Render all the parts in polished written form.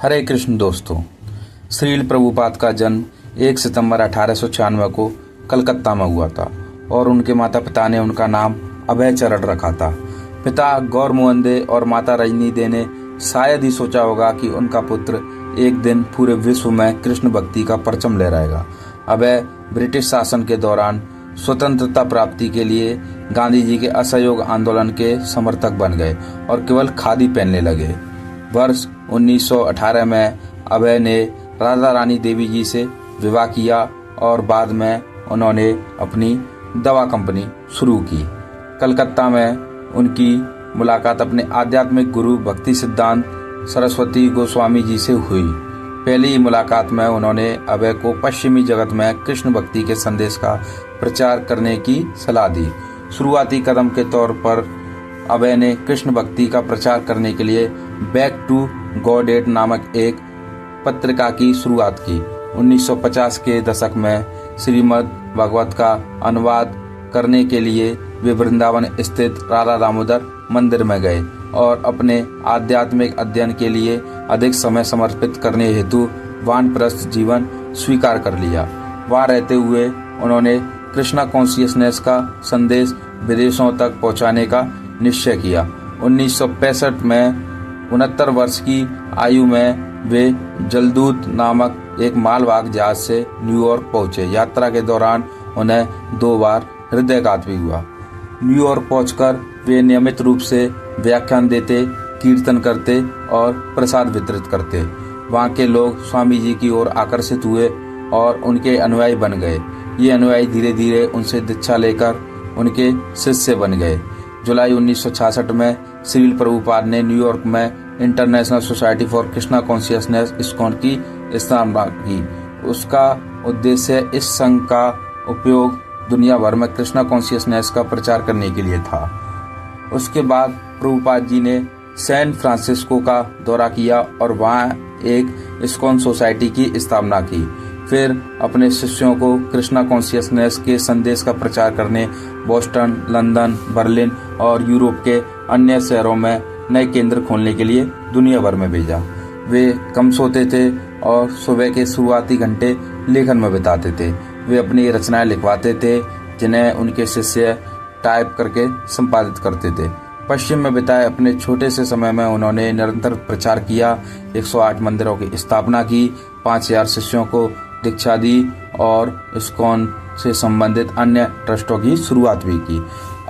हरे कृष्ण दोस्तों। श्रील प्रभुपाद का जन्म 1 सितंबर 1896 को कलकत्ता में हुआ था और उनके माता पिता ने उनका नाम अभय चरण रखा था। पिता गौर मोहन दे और माता रजनी दे ने शायद ही सोचा होगा कि उनका पुत्र एक दिन पूरे विश्व में कृष्ण भक्ति का परचम लहराएगा। अभय ब्रिटिश शासन के दौरान स्वतंत्रता प्राप्ति के लिए गांधी जी के असहयोग आंदोलन के समर्थक बन गए और केवल खादी पहनने लगे। वर्ष 1918 में अभय ने राधा रानी देवी जी से विवाह किया और बाद में उन्होंने अपनी दवा कंपनी शुरू की। कलकत्ता में उनकी मुलाकात अपने आध्यात्मिक गुरु भक्ति सिद्धांत सरस्वती गोस्वामी जी से हुई। पहली मुलाकात में उन्होंने अभय को पश्चिमी जगत में कृष्ण भक्ति के संदेश का प्रचार करने की सलाह दी। शुरुआती कदम के तौर पर अभय ने कृष्ण भक्ति का प्रचार करने के लिए बैक टू गॉडेड नामक एक पत्रिका की शुरुआत की। 1950 के दशक में श्रीमद् भागवत का अनुवाद करने के लिए वे वृंदावन स्थित राधा दामोदर मंदिर में गए और अपने आध्यात्मिक अध्ययन के लिए अधिक समय समर्पित करने हेतु वानप्रस्थ जीवन स्वीकार कर लिया। वहाँ रहते हुए उन्होंने कृष्णा कॉन्शियसनेस का संदेश विदेशों तक पहुँचाने का निश्चय किया। 1965 में 69 वर्ष की आयु में वे जलदूत नामक एक मालवाहक जहाज से न्यूयॉर्क पहुंचे। यात्रा के दौरान उन्हें 2 बार हृदयघात भी हुआ। न्यूयॉर्क पहुंचकर वे नियमित रूप से व्याख्यान देते, कीर्तन करते और प्रसाद वितरित करते। वहां के लोग स्वामी जी की ओर आकर्षित हुए और उनके अनुयायी बन गए। ये अनुयायी धीरे धीरे उनसे दीक्षा लेकर उनके शिष्य बन गए। जुलाई 1966 में श्रील प्रभुपाद ने न्यूयॉर्क में international society for Krishna consciousness ISKCON की स्थापना की। उसका उद्देश्य इस संघ का उपयोग दुनिया भर में कृष्णा कॉन्शियसनेस का प्रचार करने के लिए था। उसके बाद प्रभुपाद जी ने सैन फ्रांसिस्को का दौरा किया और वहां एक इस्कॉन सोसाइटी की स्थापना की। फिर अपने शिष्यों को कृष्णा कॉन्शियसनेस के संदेश का प्रचार करने बोस्टन, लंदन, बर्लिन और यूरोप के अन्य शहरों में नए केंद्र खोलने के लिए दुनिया भर में भेजा। वे कम सोते थे और सुबह के शुरुआती घंटे लेखन में बिताते थे। वे अपनी रचनाएं लिखवाते थे जिन्हें उनके शिष्य टाइप करके संपादित करते थे। पश्चिम में बिताए अपने छोटे से समय में उन्होंने निरंतर प्रचार किया, 108 मंदिरों की स्थापना की, 5000 शिष्यों को दीक्षा दी और इस्कॉन से संबंधित अन्य ट्रस्टों की शुरुआत भी की।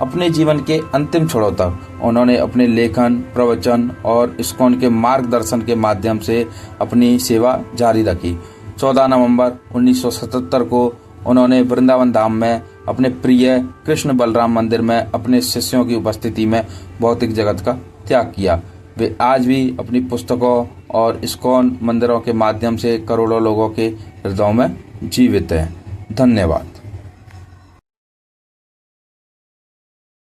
अपने जीवन के अंतिम क्षणों तक उन्होंने अपने लेखन, प्रवचन और इस्कॉन के मार्गदर्शन के माध्यम से अपनी सेवा जारी रखी। 14 नवंबर 1977 को उन्होंने वृंदावन धाम में अपने प्रिय कृष्ण बलराम मंदिर में अपने शिष्यों की उपस्थिति में भौतिक जगत का त्याग किया। वे आज भी अपनी पुस्तकों और इस्कॉन मंदिरों के माध्यम से करोड़ों लोगों के हृदयों में जीवित हैं। धन्यवाद।